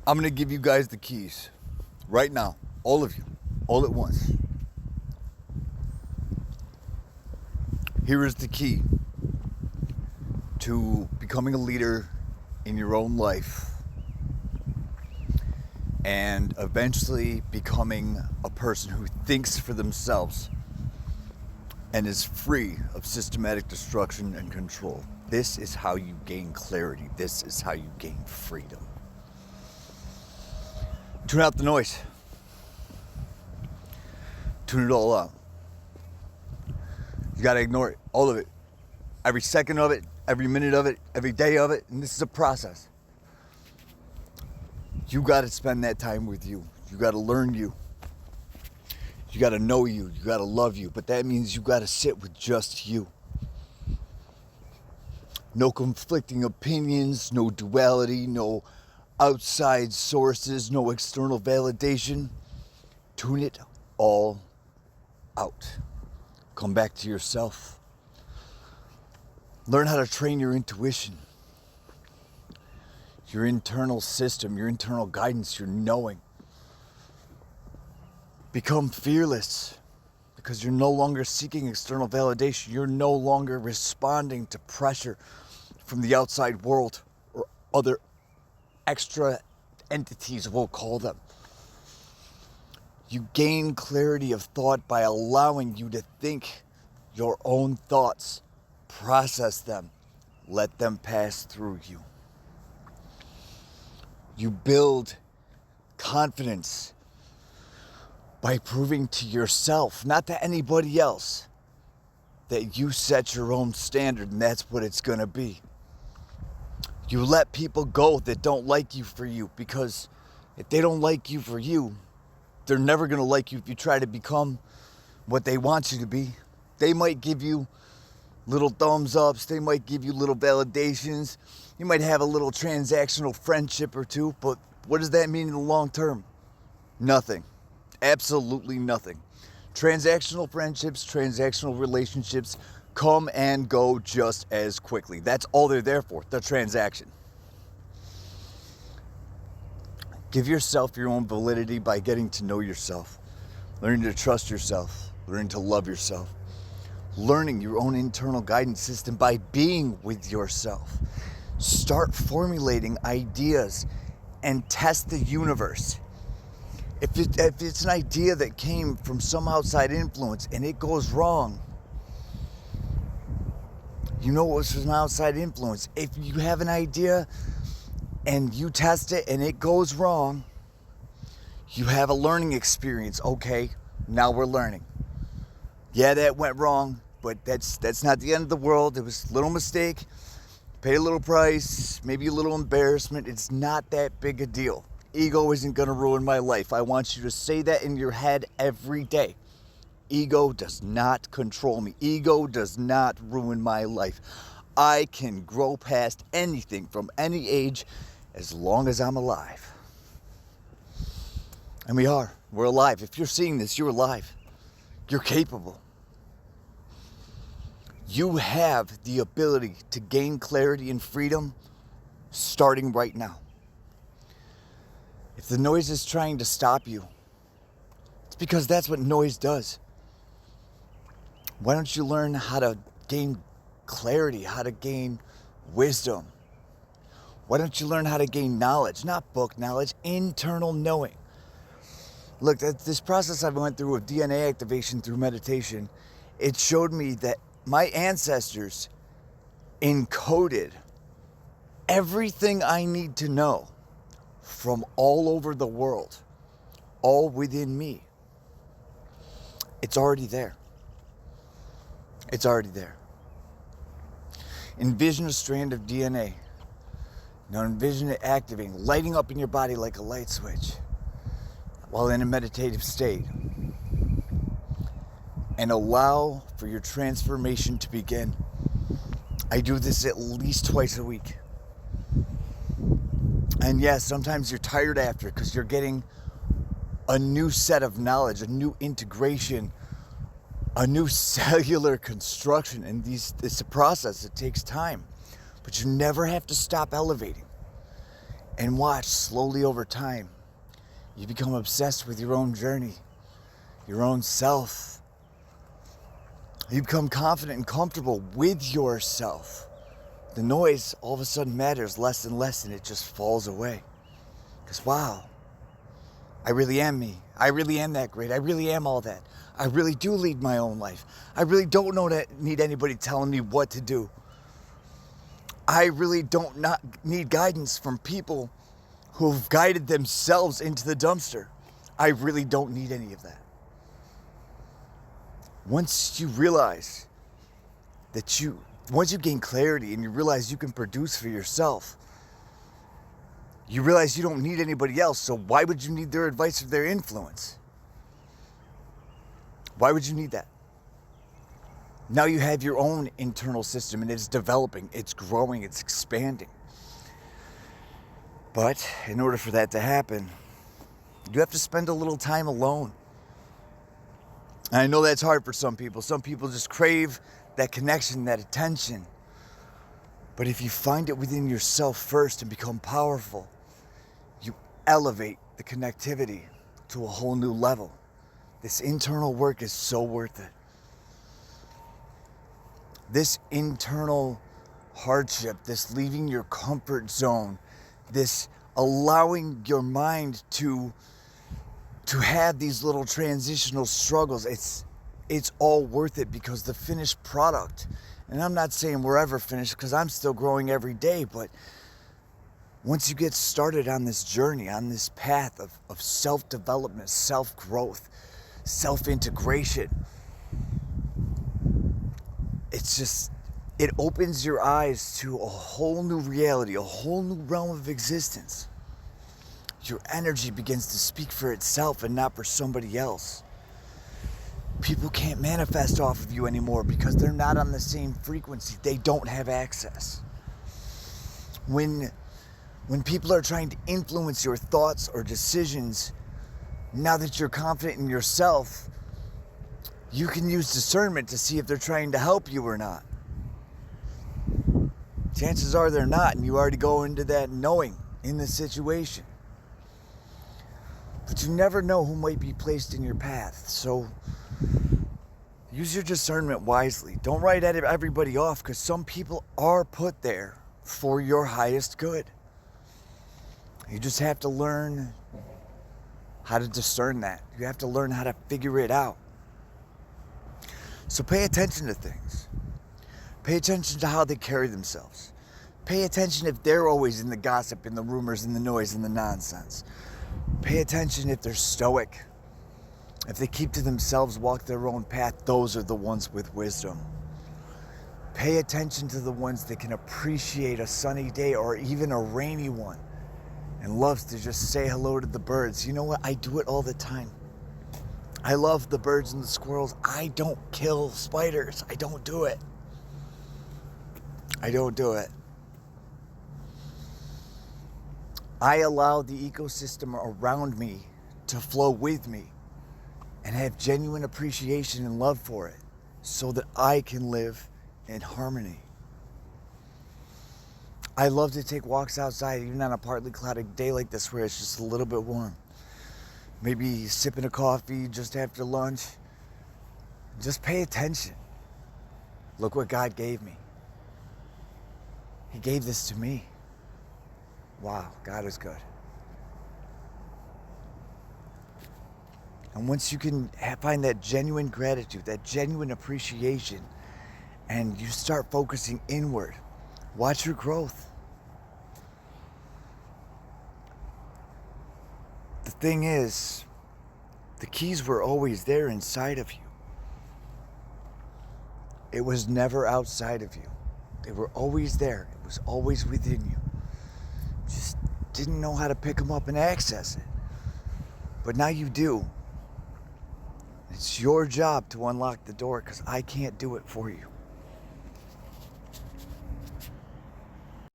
I'm going to give you guys the keys right now, all of you, all at once. Here is the key to becoming a leader in your own life and eventually becoming a person who thinks for themselves and is free of systematic destruction and control. This is how you gain clarity. This is how you gain freedom. Tune out the noise. Tune it all out. You gotta ignore it, all of it. Every second of it, every minute of it, every day of it, and this is a process. You gotta spend that time with you. You gotta learn you. You gotta know you. You gotta love you. But that means you gotta sit with just you. No conflicting opinions, no duality, no outside sources, no external validation. Tune it all out. Come back to yourself. Learn how to train your intuition, your internal system, your internal guidance, your knowing. Become fearless because you're no longer seeking external validation. You're no longer responding to pressure from the outside world or other extra entities, we'll call them. You gain clarity of thought by allowing you to think your own thoughts, process them, let them pass through you. You build confidence by proving to yourself, not to anybody else, that you set your own standard and that's what it's gonna be. You let people go that don't like you for you, because if they don't like you for you, they're never gonna like you if you try to become what they want you to be. They might give you little thumbs ups, they might give you little validations, you might have a little transactional friendship or two, but what does that mean in the long term? Nothing. Absolutely nothing. Transactional friendships, transactional relationships come and go just as quickly. That's all they're there for, the transaction. Give yourself your own validity by getting to know yourself, learning to trust yourself, learning to love yourself, learning your own internal guidance system by being with yourself. Start formulating ideas and test the universe. If it's an idea that came from some outside influence and it goes wrong, you know it was from outside influence. If you have an idea and you test it and it goes wrong, you have a learning experience. Okay, now we're learning. Yeah, that went wrong, but that's not the end of the world. It was a little mistake, paid a little price, maybe a little embarrassment. It's not that big a deal. Ego isn't gonna ruin my life. I want you to say that in your head every day. Ego does not control me. Ego does not ruin my life. I can grow past anything from any age as long as I'm alive. And we are. We're alive. If you're seeing this, you're alive. You're capable. You have the ability to gain clarity and freedom starting right now. If the noise is trying to stop you, it's because that's what noise does. Why don't you learn how to gain clarity, how to gain wisdom? Why don't you learn how to gain knowledge, not book knowledge, internal knowing? Look, this process I went through of DNA activation through meditation, it showed me that my ancestors encoded everything I need to know from all over the world, all within me. It's already there. It's already there. Envision a strand of DNA. Now envision it activating, lighting up in your body like a light switch while in a meditative state. And allow for your transformation to begin. I do this at least twice a week. And yes, sometimes you're tired after it because you're getting a new set of knowledge, a new integration, a new cellular construction. And it's a process. It takes time. But you never have to stop elevating. And watch, slowly over time, you become obsessed with your own journey, your own self. You become confident and comfortable with yourself. The noise all of a sudden matters less and less, and it just falls away. Because wow, I really am me. I really am that great. I really am all that. I really do lead my own life. I really don't need anybody telling me what to do. I really don't not need guidance from people who've guided themselves into the dumpster. I really don't need any of that. Once you realize that once you gain clarity and you realize you can produce for yourself, you realize you don't need anybody else, so why would you need their advice or their influence? Why would you need that? Now you have your own internal system and it's developing, it's growing, it's expanding. But in order for that to happen, you have to spend a little time alone. And I know that's hard for some people. Some people just crave that connection, that attention. But if you find it within yourself first and become powerful, you elevate the connectivity to a whole new level. This internal work is so worth it. This internal hardship, this leaving your comfort zone, this allowing your mind to have these little transitional struggles, it's all worth it, because the finished product, and I'm not saying we're ever finished because I'm still growing every day, but once you get started on this journey, on this path of self-development, self-growth, self-integration, it opens your eyes to a whole new reality, a whole new realm of existence. Your energy begins to speak for itself and not for somebody else. People can't manifest off of you anymore because they're not on the same frequency. They don't have access. When people are trying to influence your thoughts or decisions, now that you're confident in yourself, you can use discernment to see if they're trying to help you or not. Chances are they're not, and you already go into that knowing in the situation. But you never know who might be placed in your path, so use your discernment wisely. Don't write everybody off, because some people are put there for your highest good. You just have to learn how to discern that. You have to learn how to figure it out. So pay attention to things. Pay attention to how they carry themselves. Pay attention if they're always in the gossip, in the rumors, in the noise, in the nonsense. Pay attention if they're stoic. If they keep to themselves, walk their own path, those are the ones with wisdom. Pay attention to the ones that can appreciate a sunny day or even a rainy one and loves to just say hello to the birds. You know what? I do it all the time. I love the birds and the squirrels. I don't kill spiders. I don't do it. I don't do it. I allow the ecosystem around me to flow with me and have genuine appreciation and love for it so that I can live in harmony. I love to take walks outside, even on a partly clouded day like this where it's just a little bit warm. Maybe sipping a coffee just after lunch. Just pay attention. Look what God gave me. He gave this to me. Wow, God is good. And once you can find that genuine gratitude, that genuine appreciation, and you start focusing inward, watch your growth. The thing is, the keys were always there inside of you. It was never outside of you. They were always there. It was always within you. Just didn't know how to pick them up and access it. But now you do. It's your job to unlock the door, because I can't do it for you.